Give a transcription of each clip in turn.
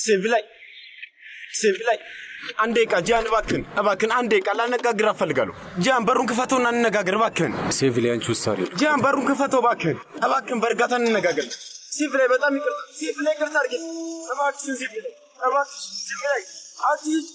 ሲቪላይ አንዴ ቃ ጃን እባክህን አንዴ ቃ ላነጋግር እፈልጋለሁ። ጃን በሩን ክፈተውና እንነጋገር እባክህን። ሲቪላይ አንቺ ውሳኔ ነው። ጃን በሩን ክፈተው እባክህን በእርጋታ እንነጋገር። ሲቪላይ በጣም ይቅርታ። ሲቪላይ ይቅርታ አድርጊ እባክህን። ሲቪላይ አትሂድ።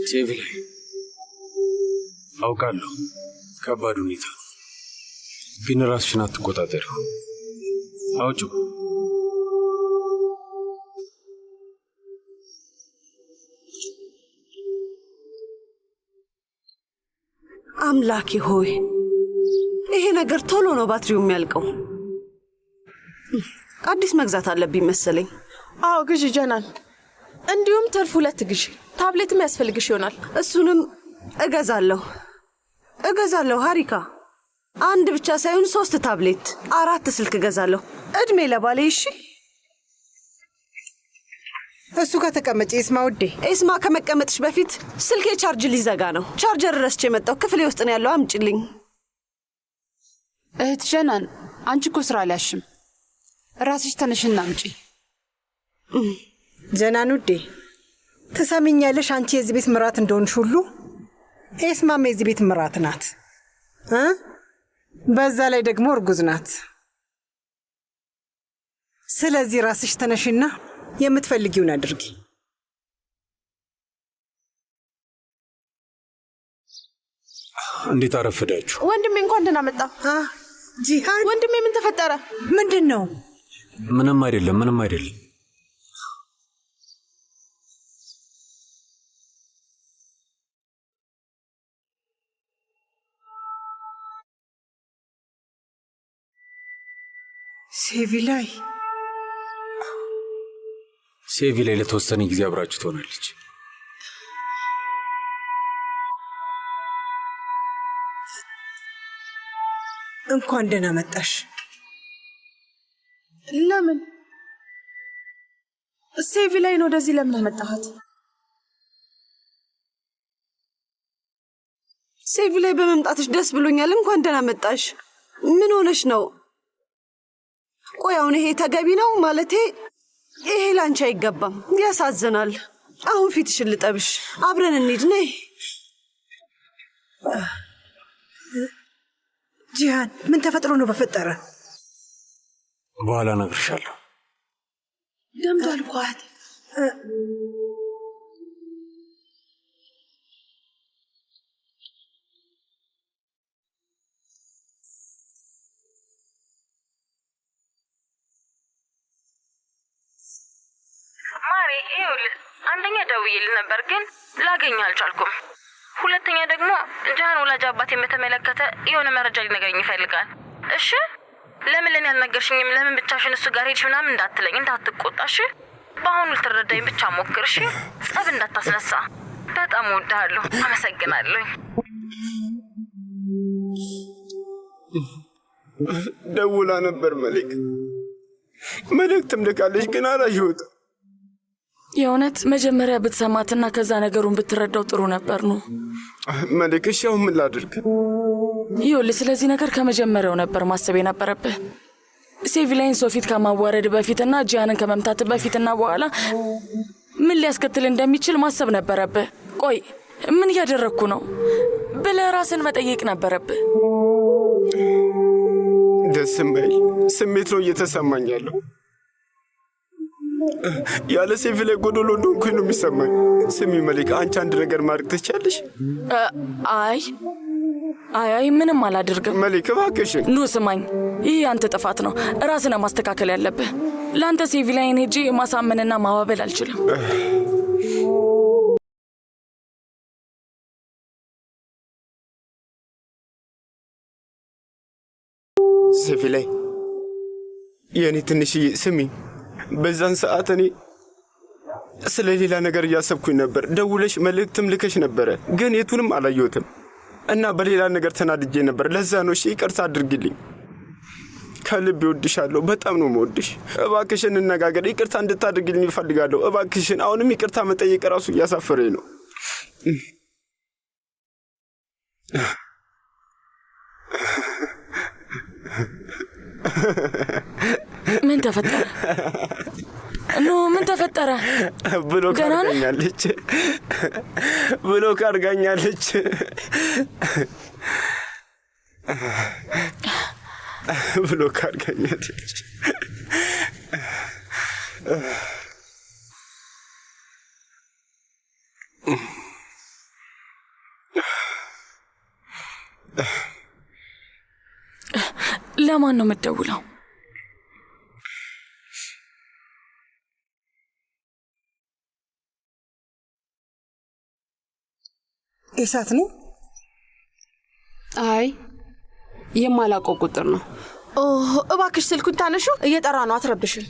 ሲቪላይ አውቃለሁ ከባድ ሁኔታ ግን ራስሽን አትቆጣጠሪ። አውጪው። አምላኬ ሆይ ይሄ ነገር ቶሎ ነው ባትሪው የሚያልቀው። አዲስ መግዛት አለብኝ መሰለኝ። አዎ ግዢ ጀናን። እንዲሁም ተርፍ 2 ግዢ። ታብሌትም ያስፈልግሽ ይሆናል። እሱንም እገዛለሁ ሃሪካ። አንድ ብቻ ሳይሆን 3 ታብሌት፣ 4 ስልክ እገዛለሁ። እድሜ ለባሌ። እሺ እሱ ከተቀመጨ እስማ ውዴ። እስማ ከመቀመጥሽ በፊት ስልኬ ቻርጅ ሊዘጋ ነው። ቻርጀር ረስቼ መጣሁ። ክፍሌ ውስጥ ነው ያለው። አምጪልኝ። እህት ጀናን አንቺ እኮ ስራ አልያዝሽም። ራስሽ ተነሽና አምጪ። ጀናን ውዴ ትሰሚኛለሽ? አንቺ የዚህ ቤት ምራት እንደሆንሽ ሁሉ ኤስማም የዚህ ቤት ምራት ናት። በዛ ላይ ደግሞ እርጉዝ ናት። ስለዚህ ራስሽ ተነሽና የምትፈልጊውን አድርጊ። እንዴት አረፈዳችሁ? ወንድሜ እንኳን ደህና መጣ። ጂሃን ወንድሜ ምን ተፈጠረ? ምንድን ነው? ምንም አይደለም። ሲቪላይ ለተወሰነ ጊዜ አብራችሁ ትሆናለች። እንኳን ደህና መጣሽ። ለምን ሲቪላይን ወደዚህ ለምን አመጣሃት? ሲቪላይ በመምጣትሽ ደስ ብሎኛል። እንኳን ደህና መጣሽ። ምን ሆነሽ ነው? ቆይ አሁን ይሄ ተገቢ ነው? ማለቴ ይሄ ላንቺ አይገባም። ያሳዝናል። አሁን ፊትሽን ልጠብሽ። አብረን እንሂድ። ነይ። ጂሃን ምን ተፈጥሮ ነው? በፈጠረ በኋላ እነግርሻለሁ። ደምቷል እኮ እህቴ። ማሪ ይኸውልህ፣ አንደኛ ደውዬልህ ነበር ግን ላገኝ አልቻልኩም። ሁለተኛ ደግሞ ጃን ወላጅ አባቴን በተመለከተ የሆነ መረጃ ሊነገረኝ ይፈልጋል። እሺ ለምን ለኔ ያልነገርሽኝም? ለምን ብቻሽን እሱ ጋር ሄድሽ ምናምን እንዳትለኝ፣ እንዳትቆጣ። እሺ በአሁኑ ልትረዳኝ ብቻ ሞክር። እሺ ጸብ እንዳታስነሳ። በጣም እወድሃለሁ። አመሰግናለሁ። ደውላ ነበር መልእክትም ልካለች ግን አላየሁትም። የእውነት መጀመሪያ ብትሰማትና ከዛ ነገሩን ብትረዳው ጥሩ ነበር ነው። መልክ እሺ አሁን ምን ላድርግ? ይኸውልህ ስለዚህ ነገር ከመጀመሪያው ነበር ማሰብ የነበረብህ። ሲቪላይን ሶፊት ከማዋረድ በፊትና ጂያንን ከመምታት በፊትና በኋላ ምን ሊያስከትል እንደሚችል ማሰብ ነበረብህ። ቆይ ምን እያደረግኩ ነው ብለህ ራስን መጠየቅ ነበረብህ። ደስ የማይል ስሜት ነው እየተሰማኝ ያለው። ያለ ሲቪላይ ጎዶሎ እንደሆንኩኝ ነው የሚሰማኝ። ስሚ መልክ፣ አንቺ አንድ ነገር ማድረግ ትችያለሽ? አይ ምንም አላደርግም። መልክ እባክሽን። ኑ ስማኝ፣ ይህ አንተ ጥፋት ነው። ራስን ማስተካከል ያለብህ። ለአንተ ሲቪላይን ሄጄ ማሳመንና ማባበል አልችልም። ላይ የኔ ትንሽዬ ስሚ፣ በዛን ሰዓት እኔ ስለ ሌላ ነገር እያሰብኩኝ ነበር። ደውለሽ መልእክትም ልከሽ ነበረ፣ ግን የቱንም አላየሁትም እና በሌላ ነገር ተናድጄ ነበር። ለዛ ነው። እሺ ይቅርታ አድርጊልኝ። ከልብ እወድሻለሁ። በጣም ነው የምወድሽ። እባክሽን እንነጋገር። ይቅርታ እንድታድርጊልኝ እፈልጋለሁ። እባክሽን። አሁንም ይቅርታ መጠየቅ ራሱ እያሳፈረኝ ነው። ምን ተፈጠረ? ምን ተፈጠረ? ብሎክ አድርጋኛለች። ብሎክ አድርጋኛለች። ብሎክ አድርጋኛለች። ለማን ነው የምትደውለው? ኢሳት ነው? አይ የማላውቀው ቁጥር ነው። እባክሽ ስልኩን ታነሹ። እየጠራ ነው፣ አትረብሽን።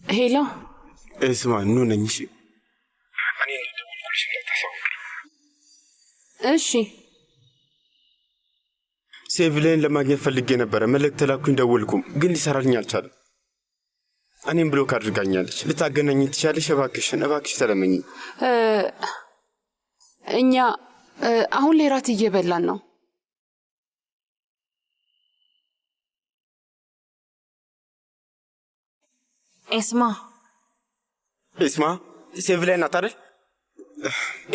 ሄሎ እስማ ኑ ነኝ። እሺ እሺ። ሴቪላይን ለማግኘት ፈልጌ ነበረ። መልእክት ላኩኝ፣ ደወልኩም፣ ግን ሊሰራልኝ አልቻለም። እኔም ብሎክ አድርጋኛለች። ልታገናኝ ትችያለሽ? እባክሽን፣ እባክሽ ተለመኝ። እኛ አሁን ላይ ራት እየበላን ነው። ኤስማ ሴቪላይ ናት አይደል?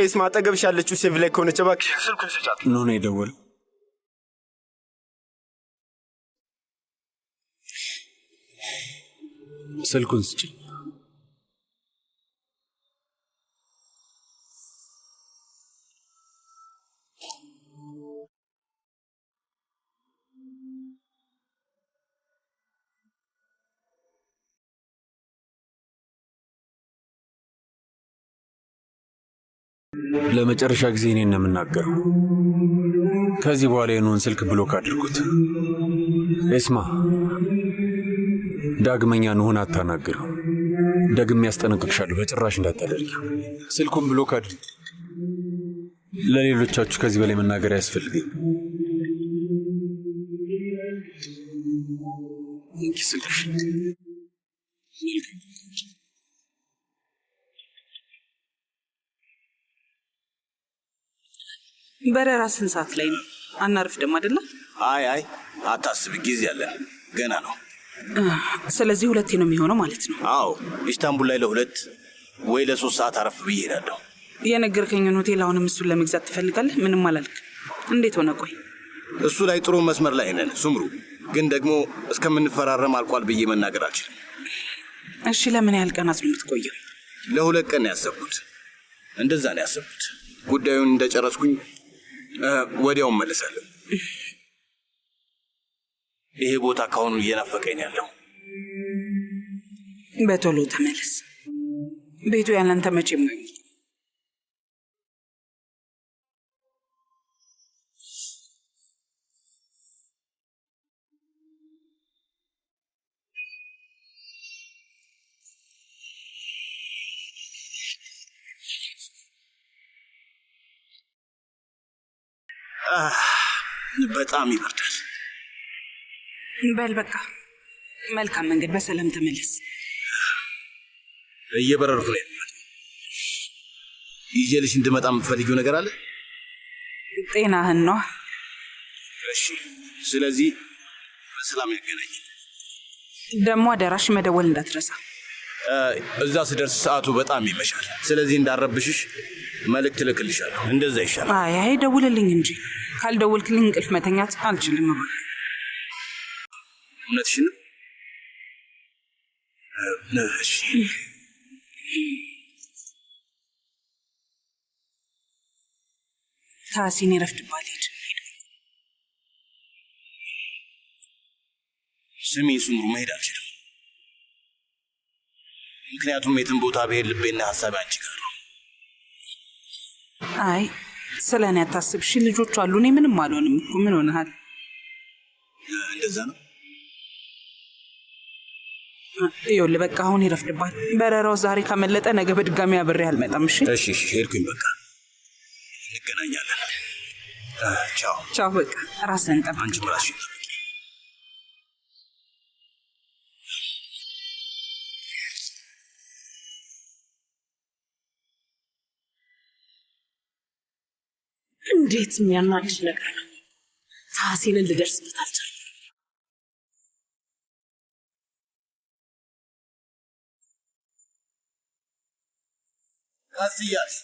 ኤስማ አጠገብሽ ያለችው ሴቪላይ ከሆነች እባክሽ ስልኩን ስጫት። ኑ ነው የደወለው። ስልኩን ስጪኝ። ለመጨረሻ ጊዜ እኔን ነው የምናገረው። ከዚህ በኋላ የኑን ስልክ ብሎክ አድርጉት። ኤስማ ዳግመኛ ኑህን አታናግረው። ደግሜ ያስጠነቅቅሻለሁ፣ በጭራሽ እንዳታደርጊው። ስልኩን ብሎክ አድርጊ። ለሌሎቻችሁ ከዚህ በላይ መናገር አያስፈልግም። ስልክሽ በረራ ስንት ሰዓት ላይ ነው? አናርፍድም አይደለ? አይ አታስቢ፣ ጊዜ አለን፣ ገና ነው። ስለዚህ ሁለቴ ነው የሚሆነው ማለት ነው? አዎ፣ ኢስታንቡል ላይ ለ2 ወይ ለ3 ሰዓት አረፍ ብዬ እሄዳለሁ። የነገርከኝን ሆቴል አሁንም እሱን ለመግዛት ትፈልጋለህ? ምንም አላልክ? እንዴት ሆነ? ቆይ እሱ ላይ ጥሩ መስመር ላይ ነን ሱምሩ፣ ግን ደግሞ እስከምንፈራረም አልቋል ብዬ መናገር አልችልም። እሺ፣ ለምን ያህል ቀናት ነው የምትቆየው? ለ2 ቀን ነው ያሰብኩት። እንደዛ ነው ያሰብኩት። ጉዳዩን እንደጨረስኩኝ ወዲያው መለሳለሁ። ይሄ ቦታ ካሁኑ እየናፈቀኝ ያለው። በቶሎ ተመለስ። ቤቱ ያንተ መቼም ነው። በጣም ይበርዳል። በል በቃ መልካም መንገድ፣ በሰላም ተመለስ። እየበረርኩ ነው። ይዤልሽ እንድመጣ የምትፈልጊው ነገር አለ? ጤናህን ነው። እሺ፣ ስለዚህ በሰላም ያገናኝ። ደግሞ አደራሽ መደወል እንዳትረሳ። እዛ ስደርስ ሰዓቱ በጣም ይመሻል። ስለዚህ እንዳረብሽሽ መልእክት ልክልሻለሁ። እንደዛ ይሻላል። አይ ደውልልኝ እንጂ ካልደውልክልኝ እንቅልፍ መተኛት አልችልም። እውነትሽን ነው? እሺ። ታሲን ይረፍድባል። ሄድ። ስሚ ሱምሩ፣ መሄድ አልችልም። ምክንያቱም የትን ቦታ ብሄድ ልቤና ሀሳቤ አንቺ ጋር ነው። አይ ስለ እኔ አታስብ። ልጆቹ አሉ፣ እኔ ምንም አልሆንም እኮ። ምን ሆነሃል? እንደዛ ነው። ይኸውልህ በቃ አሁን ይረፍድባል። በረራው ዛሬ ካመለጠ ነገ በድጋሚ አብሬ አልመጣም። እሺ እሺ፣ ሄድኩኝ። በቃ እንገናኛለን። ቻው ቻው። በቃ ራስህን ጠብቅ። አንቺ ራስሽን ጠብቂ። እንዴት የሚያናድድ ነገር ነው። ታሲንን ልደርስበት አልቻልኩም። ካስያስ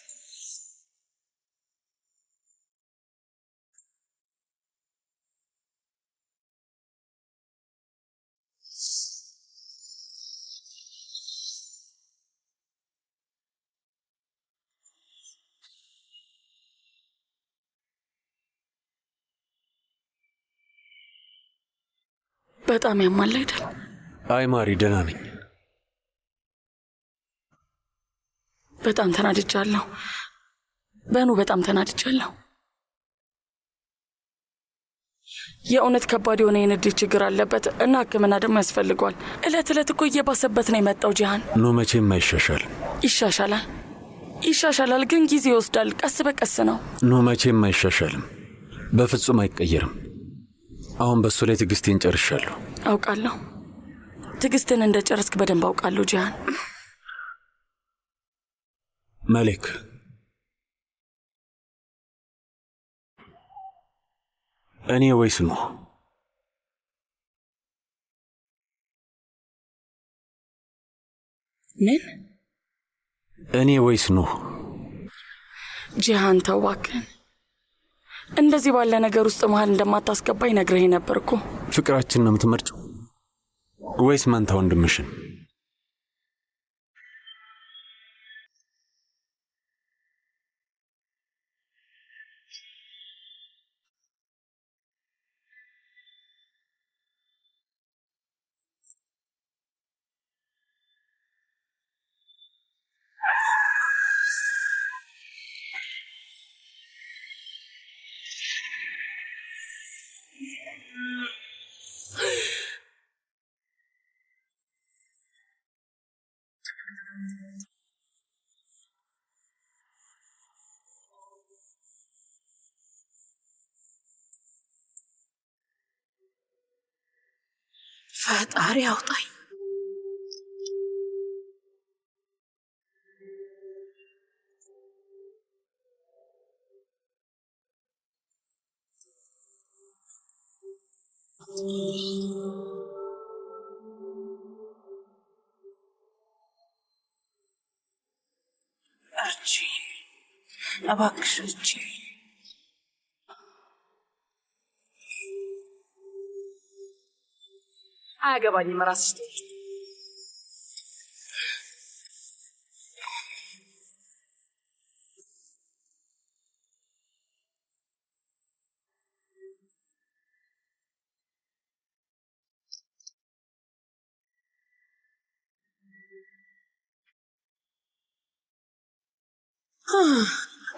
በጣም ያማል አይደል? አይ ማሪ፣ ደህና ነኝ። በጣም ተናድጃለሁ። በኑ በጣም ተናድጃለሁ። የእውነት ከባድ የሆነ የንዴት ችግር አለበት እና ሕክምና ደግሞ ያስፈልገዋል። እለት እለት እኮ እየባሰበት ነው የመጣው ጂሃን። ኖ መቼም አይሻሻልም። ይሻሻላል ግን ጊዜ ይወስዳል። ቀስ በቀስ ነው። ኖ መቼም አይሻሻልም። በፍጹም አይቀየርም። አሁን በሱ ላይ ትዕግስቴን ጨርሻለሁ። አውቃለሁ። ትዕግስትን እንደጨረስክ በደንብ አውቃለሁ ጂሃን። መሌክ እኔ ወይስ ኖህ? ምን? እኔ ወይስ ኖህ? ጂሃን ተው እባክህን። እንደዚህ ባለ ነገር ውስጥ መሃል እንደማታስገባኝ ነግረኸኝ ነበር እኮ። ፍቅራችን ነው የምትመርጭው ወይስ መንታ ወንድምሽን? ፈጣሪ አውጣኝ። እባክሽ እርጂኝ። አያገባኝም። ራስሽ ትሄጂ።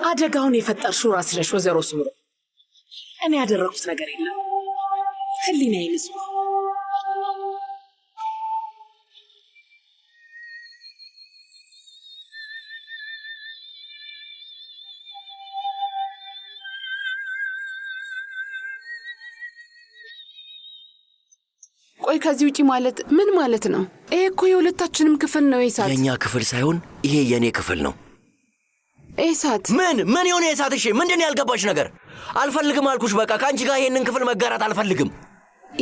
አደጋውን የፈጠርሽው ራስሽ ነሽ ወይዘሮ ስምሮ። እኔ ያደረኩት ነገር የለም። ህሊናዬ ንጹህ ነው። ቆይ ከዚህ ውጪ ማለት ምን ማለት ነው? ይሄ እኮ የሁለታችንም ክፍል ነው። ኢሳት የኛ ክፍል ሳይሆን ይሄ የኔ ክፍል ነው። ኢሳት ምን የሆነ ኢሳት? እሺ ምንድን ያልገባሽ ነገር? አልፈልግም አልኩሽ። በቃ ከአንቺ ጋር ይሄንን ክፍል መጋራት አልፈልግም።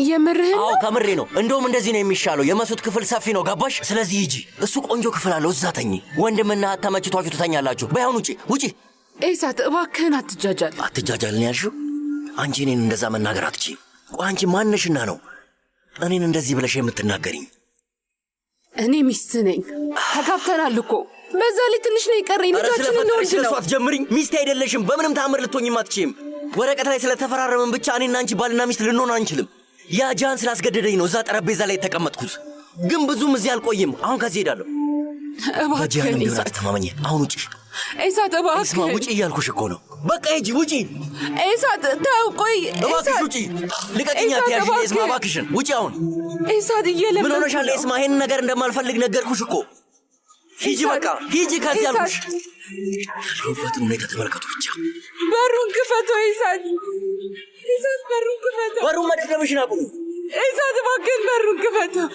የምርህን? አዎ ከምሬ ነው። እንደውም እንደዚህ ነው የሚሻለው። የመሱት ክፍል ሰፊ ነው፣ ገባሽ? ስለዚህ ሂጂ። እሱ ቆንጆ ክፍል አለው፣ እዛ ተኚ። ወንድምና እህት ተመችቷችሁ ትተኛላችሁ። በያሁን ውጪ። ኢሳት እባክህን አትጃጃል። አትጃጃል ነው ያልሽው? አንቺ እኔን እንደዛ መናገር አትችይም። ቆይ አንቺ ማንሽና ነው እኔን እንደዚህ ብለሽ የምትናገሪኝ? እኔ ሚስት ነኝ። ተጋብተናል እኮ። በዛ ላይ ትንሽ ነው የቀረኝ። ልጆችን እንወልድ ነው። ስለሷ አትጀምሪኝ። ሚስቴ አይደለሽም። በምንም ተአምር ልትሆኝም አትችይም። ወረቀት ላይ ስለተፈራረምን ብቻ እኔና አንቺ ባልና ሚስት ልንሆን አንችልም። ያ ጃን ስላስገደደኝ ነው እዛ ጠረጴዛ ላይ የተቀመጥኩት። ግን ብዙም እዚህ አልቆይም። አሁን ከዚህ ሄዳለሁ። እባክህን ኢሳት ተማመኝ። አሁን ውጪ ኢሳት፣ እባክህን ውጪ እያልኩሽ እኮ ነው። በቃ ሂጂ፣ ውጪ። ኢሳት ተው፣ ቆይ እባክሽ ውጪ። ልቀቅኝ፣ አትያዥ። ኤስማ እባክሽን ውጪ አሁን። ኢሳት እየለመንኩ ምን ሆነሻል ኤስማ? ይሄን ነገር እንደማልፈልግ ነገርኩሽ እኮ። ሂጂ በቃ ሂጂ፣ ከዚህ አልኩሽ። ያለሁበትን ሁኔታ ተመልከቱ ብቻ። በሩን ክፈተው ኢሳት፣ ኢሳት በሩን ክፈተው። በሩን መደብደብሽን አቁሙ ኢሳት፣ እባክህን በሩን ክፈተው።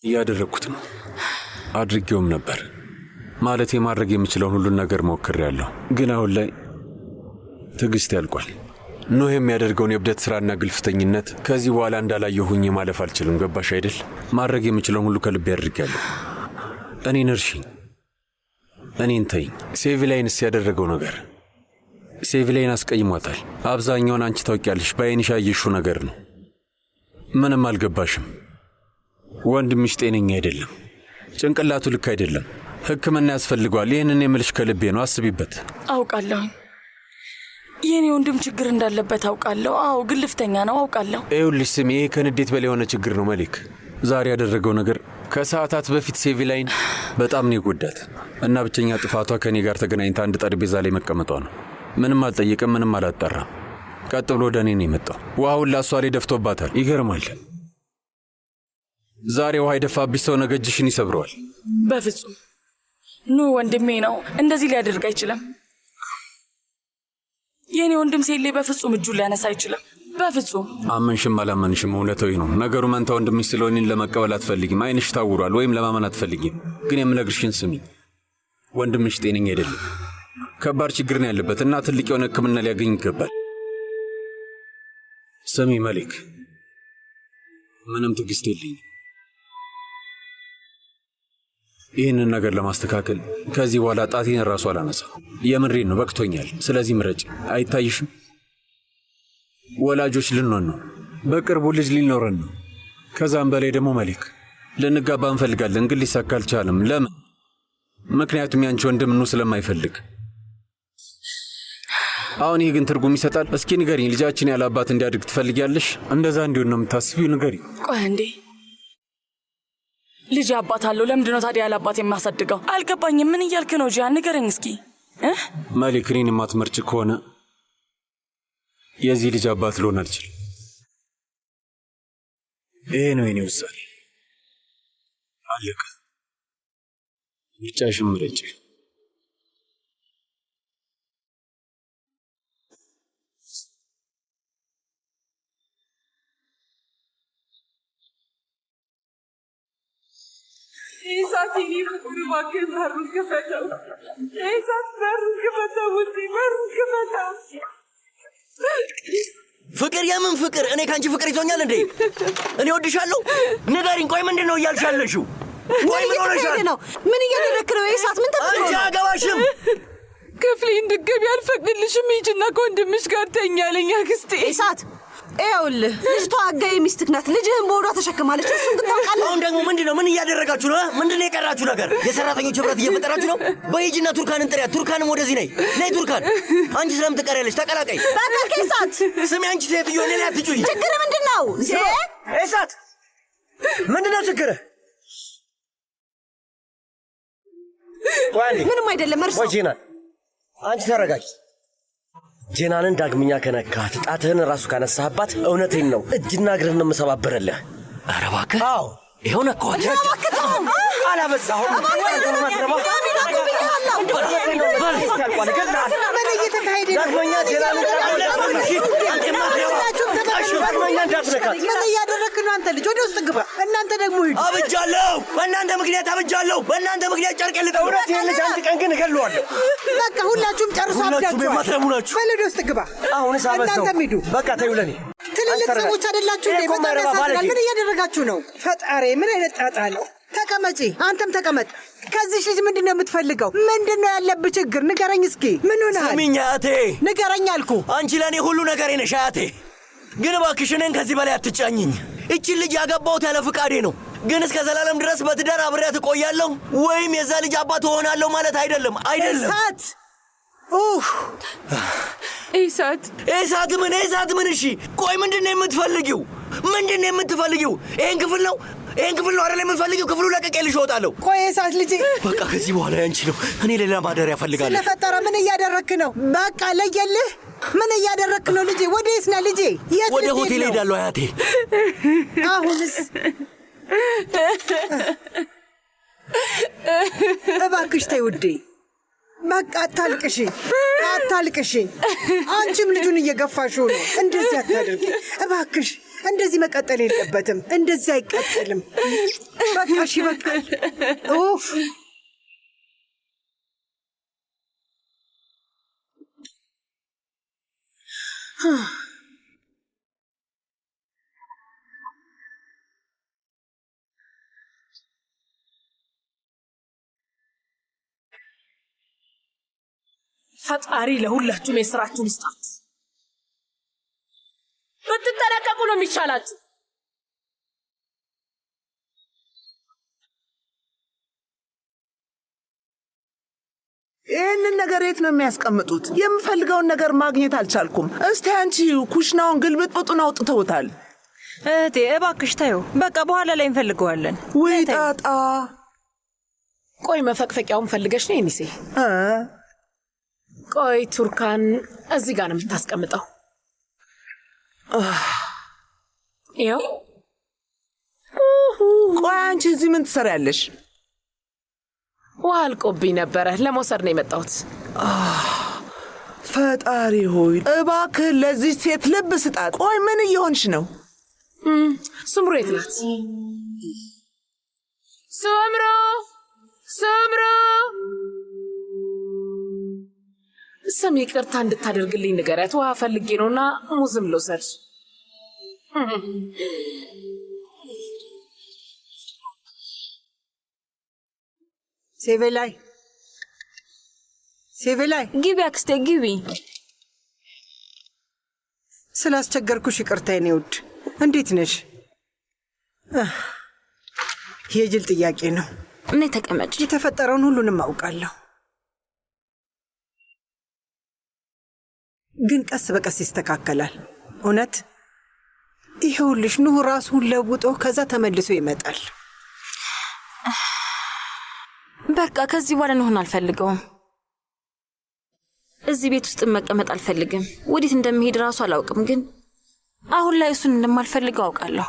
እያደረግኩት ነው፣ አድርጌውም ነበር። ማለት ማድረግ የምችለውን ሁሉን ነገር ሞክሬያለሁ፣ ግን አሁን ላይ ትዕግስት ያልቋል። ኖህ የሚያደርገውን የእብደት ሥራና ግልፍተኝነት ከዚህ በኋላ እንዳላየሁ ሁኜ ማለፍ አልችልም። ገባሽ አይደል? ማድረግ የምችለውን ሁሉ ከልቤ አድርጌያለሁ። እኔን እርሺኝ፣ እኔን ተይኝ። ሴቪላይንስ ያደረገው ነገር ሴቪላይን አስቀይሟታል። አብዛኛውን አንቺ ታውቂያለሽ፣ በዓይንሽ ያየሽው ነገር ነው። ምንም አልገባሽም። ወንድምሽ ጤነኛ አይደለም፣ ጭንቅላቱ ልክ አይደለም፣ ሕክምና ያስፈልገዋል። ይህንን የምልሽ ከልቤ ነው፣ አስቢበት። አውቃለሁ፣ የኔ ወንድም ችግር እንዳለበት አውቃለሁ። አዎ ግልፍተኛ ነው አውቃለሁ። ይኸውልሽ ስሚ፣ ይሄ ከንዴት በላይ የሆነ ችግር ነው መሊክ። ዛሬ ያደረገው ነገር ከሰዓታት በፊት ሴቪላይን በጣም ነው የጎዳት እና ብቸኛ ጥፋቷ ከእኔ ጋር ተገናኝታ አንድ ጠረጴዛ ላይ መቀመጧ ነው። ምንም አልጠየቅም፣ ምንም አላጣራም። ቀጥ ብሎ ወደ እኔ ነው የመጣው። ውሃውን ላሷ ላይ ደፍቶባታል። ይገርማል። ዛሬ ውሃ የደፋብሽ ሰው ነገ እጅሽን ይሰብረዋል። በፍጹም ኑ፣ ወንድሜ ነው፣ እንደዚህ ሊያደርግ አይችልም። የኔ ወንድም ሴሌ በፍጹም እጁን ሊያነሳ አይችልም። በፍጹም። አመንሽም አላመንሽም እውነታዊ ነው ነገሩ። መንታ ወንድምሽ ስለሆነ እኔን ለመቀበል አትፈልጊም። ዓይንሽ ታውሯል፣ ወይም ለማመን አትፈልጊም። ግን የምነግርሽን ስሚ፣ ወንድምሽ ጤነኛ አይደለም። ከባድ ችግር ነው ያለበት እና ትልቅ የሆነ ሕክምና ሊያገኝ ይገባል። ስሚ መሊክ፣ ምንም ትዕግስት የለኝም። ይህንን ነገር ለማስተካከል ከዚህ በኋላ ጣቴን ራሱ አላነሳ። የምንሬን ነው፣ በቅቶኛል። ስለዚህ ምረጭ። አይታይሽም? ወላጆች ልንሆን ነው፣ በቅርቡ ልጅ ሊኖረን ነው። ከዛም በላይ ደግሞ መሊክ ልንጋባ እንፈልጋለን፣ ግን ሊሳካ አልቻለም። ለምን? ምክንያቱም ያንቺ ወንድም ኑ ስለማይፈልግ። አሁን ይህ ግን ትርጉም ይሰጣል? እስኪ ንገሪኝ፣ ልጃችን ያለ አባት እንዲያድግ ትፈልጊያለሽ? እንደዛ እንዲሆን ነው የምታስቢው? ንገሪኝ። ቆይ እንዴ፣ ልጅ አባት አለው። ለምንድን ነው ታዲያ ያለ አባት የማሳድገው? አልገባኝም። ምን እያልክ ነው ጂያን? ንገረኝ እስኪ። መሊክ፣ እኔን የማትመርጭ ከሆነ የዚህ ልጅ አባት ልሆን አልችልም። ይሄ ነው የኔ ውሳኔ። አለቀ። ምርጫሽን ምረጭ። ኢሳት፣ የኔ ፍቅር እባክህን በሩን ክፈተው። ኢሳት በሩን ክፈተው፣ ውጪ በሩን ክፈተው። ፍቅር? የምን ፍቅር? እኔ ከአንቺ ፍቅር ይዞኛል እንዴ? እኔ ወድሻለሁ? ንገሪኝ። ቆይ ምንድን ነው እያልሽ ያለሽው? ቆይ ምን ሆነሻል? ምን እያደረክ ነው? ኢሳት ምን ተፈጥሮ ነው? አንቺ አገባሽም። ክፍሌ እንድትገቢ አልፈቅድልሽም። ሂጂና ከወንድምሽ ጋር ተኛ አለኝ አክስቴ። ኢሳት ይኸውልህ፣ ልጅቷ አጋዬ ሚስትህ ናት። ልጅህን በሆዷ ተሸክማለች። እሱን ግን ታውቃለህ። አሁን ደግሞ ምንድን ነው? ምን እያደረጋችሁ ነው? ምንድን ነው የቀራችሁ ነገር? የሰራተኞች ህብረት እየፈጠራችሁ ነው? በሂጂና ቱርካንን ጥሪያት። ቱርካንም ወደዚህ ነይ። ነይ ቱርካን፣ አንቺ ስለምን ትቀሪያለሽ? ተቀላቀይ። በቃ ከኢሳት ስሚ፣ አንቺ ሴትዮ እኔ ላይ አትጩኝ። ችግር ምንድን ነው? ኢሳት፣ ምንድን ነው ችግር? ምንም አይደለም። እርሶ ጄናን፣ አንቺ ተረጋጊ። ጄናንን ዳግመኛ ከነካት ጣትህን ራሱ ካነሳህባት እውነቴን ነው እጅና እግርህን ነው የምሰባብርልህ። ኧረ እባክህ። አዎ ይኸው ነካኋት። አላበዛሁም። ዳግመኛ ጄናንን ምን እያደረክ ነው አንተ ልጅ? ወደ ውስጥ ግባ። እናንተ ደግሞ ሂዱ። አብጃለሁ። በእናንተ ምክንያት አብጃለሁ። በእናንተ ምክንያት ጨርቄ ልጠው። እውነቴን ልጅ፣ አንድ ቀን ግን እገለዋለሁ። በቃ ሁላችሁም ጨርሶ አብዳችኋል። የማትረሙ ናችሁ። በል ወደ ውስጥ ግባ። አሁንስ አበዛው። እናንተም ሂዱ። በቃ ተይው። ለኔ ትልልቅ ሰዎች አይደላችሁ እንዴ? በጣም ያሳዝናል። ምን እያደረጋችሁ ነው? ፈጣሪ፣ ምን አይነት ጣጣ ነው? ተቀመጪ። አንተም ተቀመጥ። ከዚህ ልጅ ምንድን ነው የምትፈልገው? ምንድን ነው ያለብህ ችግር? ንገረኝ እስኪ። ምን ሆነሃል? ስሚኝ አያቴ። ንገረኝ አልኩ። አንቺ ለእኔ ሁሉ ነገሬ ነሽ አያቴ። ግን እባክሽ እኔን ከዚህ በላይ አትጫኝኝ። እቺን ልጅ ያገባሁት ያለ ፍቃዴ ነው። ግን እስከ ዘላለም ድረስ በትዳር አብሬያት እቆያለሁ ወይም የዛ ልጅ አባት እሆናለሁ ማለት አይደለም። ኢሳት! ኢሳት ምን? እሺ ቆይ ምንድን ነው የምትፈልጊው? ምንድን ነው የምትፈልጊው? ይሄን ክፍል ነው? ይሄን ክፍል ነው አይደል የምንፈልገው? ክፍሉ ለቀቄልሽ እወጣለሁ። ቆይ እሳት ልጄ፣ በቃ ከዚህ በኋላ ያንቺ ነው። እኔ ሌላ ማደሪያ እፈልጋለሁ። ስለፈጠረ ምን እያደረክ ነው? በቃ ለየልህ። ምን እያደረክ ነው ልጄ? ወዴት ነህ ልጄ? የት ወደ ሆቴል ሄዳለሁ አያቴ። አሁንስ እባክሽ ተይ ውዴ፣ በቃ አታልቅሽ፣ አታልቅሽ። አንቺም ልጁን እየገፋሽው ነው። እንደዚህ አታድርጊ እባክሽ። እንደዚህ መቀጠል የለበትም። እንደዚህ አይቀጥልም። በቃ እሺ፣ በቃ ኡፍ። ፈጣሪ ለሁላችሁም የሥራችሁን ይስጣት። ብትጠነቀቁ ነው የሚሻላችሁ። ይህንን ነገር የት ነው የሚያስቀምጡት? የምፈልገውን ነገር ማግኘት አልቻልኩም። እስቲ አንቺ ኩሽናውን ግልብጥብጡን አውጥተውታል። እህቴ እባክሽ ተይው፣ በቃ በኋላ ላይ እንፈልገዋለን። ወይ ጣጣ! ቆይ መፈቅፈቂያውን ፈልገሽ ነው ኒሴ? ቆይ ቱርካን እዚህ ጋር ነው የምታስቀምጠው። ይኸው። ቆይ አንቺ እዚህ ምን ትሰሪያለሽ? ውሃ አልቆብኝ ነበረ፣ ለመውሰድ ነው የመጣሁት። ፈጣሪ ሆይ እባክህ ለዚህ ሴት ልብ ስጣት። ቆይ ምን እየሆንሽ ነው? ስምሮ የት ናት? ስምሮ! ስምሮ! ስም ይቅርታ እንድታደርግልኝ ንገሪያት። ውሃ ፈልጌ ነውና ሙዝም ልውሰድ። ሴቬላይ፣ ሴቬላይ፣ ግቢ አክስቴ ግቢ። ስላስቸገርኩሽ ይቅርታ የኔ ውድ። እንዴት ነሽ? የጅል ጥያቄ ነው። እኔ ተቀመጭ። የተፈጠረውን ሁሉንም አውቃለሁ፣ ግን ቀስ በቀስ ይስተካከላል። እውነት ይሄውልሽ፣ ኑህ ራሱን ለውጦ ከዛ ተመልሶ ይመጣል። በቃ ከዚህ በኋላ እንሆን አልፈልገውም። እዚህ ቤት ውስጥ መቀመጥ አልፈልግም። ወዴት እንደምሄድ ራሱ አላውቅም፣ ግን አሁን ላይ እሱን እንደማልፈልገው አውቃለሁ።